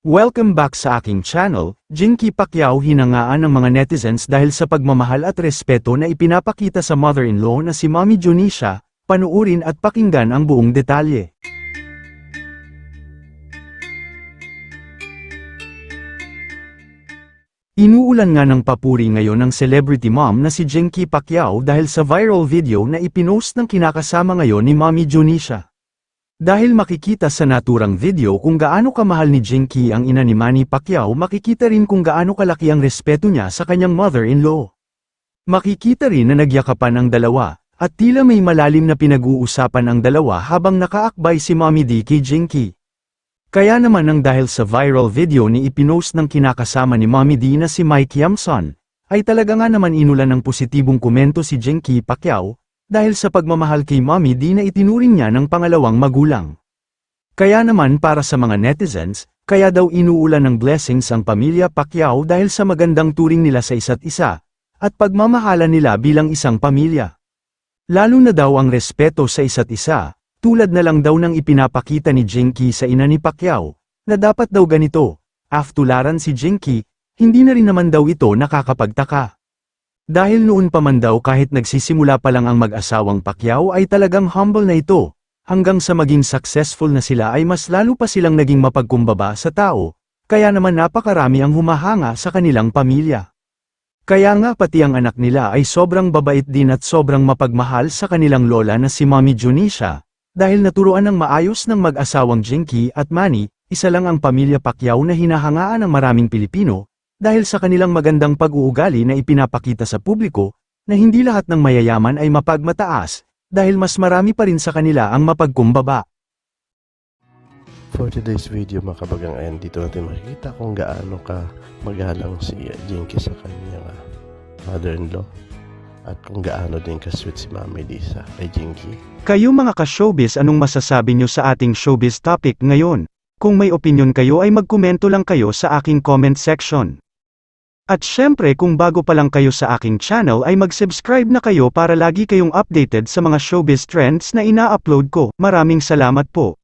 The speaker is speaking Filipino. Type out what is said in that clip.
Welcome back sa aking channel. Jinky Pacquiao hinangaan ng mga netizens dahil sa pagmamahal at respeto na ipinapakita sa mother-in-law na si Mommy Junisha. Panuurin at pakinggan ang buong detalye. Inuulan nga ng papuri ngayon ng celebrity mom na si Jinky Pacquiao dahil sa viral video na ipinost ng kinakasama ngayon ni Mommy Junisha. Dahil makikita sa naturang video kung gaano kamahal ni Jinky ang ina ni Manny Pacquiao, makikita rin kung gaano kalaki ang respeto niya sa kanyang mother-in-law. Makikita rin na nagyakapan ang dalawa, at tila may malalim na pinag-uusapan ang dalawa habang nakaakbay si Mommy D kay Jinky. Kaya naman ang dahil sa viral video ni ipinost ng kinakasama ni Mommy D na si Mike Yamson, ay talaga nga naman inulan ng positibong komento si Jinky Pacquiao, dahil sa pagmamahal kay Mommy D na itinuring niya ng pangalawang magulang. Kaya naman para sa mga netizens, kaya daw inuulan ng blessings ang pamilya Pacquiao dahil sa magandang turing nila sa isa't isa, at pagmamahalan nila bilang isang pamilya. Lalo na daw ang respeto sa isa't isa, tulad na lang daw ng ipinapakita ni Jinky sa ina ni Pacquiao, na dapat daw ganito, aftularan si Jinky, hindi na rin naman daw ito nakakapagtaka. Dahil noon pa man daw kahit nagsisimula pa lang ang mag-asawang Pacquiao ay talagang humble na ito, hanggang sa maging successful na sila ay mas lalo pa silang naging mapagkumbaba sa tao, kaya naman napakarami ang humahanga sa kanilang pamilya. Kaya nga pati ang anak nila ay sobrang babait din at sobrang mapagmahal sa kanilang lola na si Mommy Junisha, dahil naturuan ng maayos ng mag-asawang Jinky at Manny, isa lang ang pamilya Pacquiao na hinahangaan ng maraming Pilipino, dahil sa kanilang magandang pag-uugali na ipinapakita sa publiko, na hindi lahat ng mayayaman ay mapagmataas, dahil mas marami pa rin sa kanila ang mapagkumbaba. For today's video mga kabagang ayan, dito natin makikita kung gaano ka magalang si Jinky sa kanyang mother-in-law, at kung gaano din ka-sweet si Mommy D sa kay Jinky. Kayo mga ka-showbiz, anong masasabi nyo sa ating showbiz topic ngayon? Kung may opinion kayo ay magkomento lang kayo sa aking comment section. At syempre kung bago pa lang kayo sa aking channel ay mag-subscribe na kayo para lagi kayong updated sa mga showbiz trends na ina-upload ko. Maraming salamat po.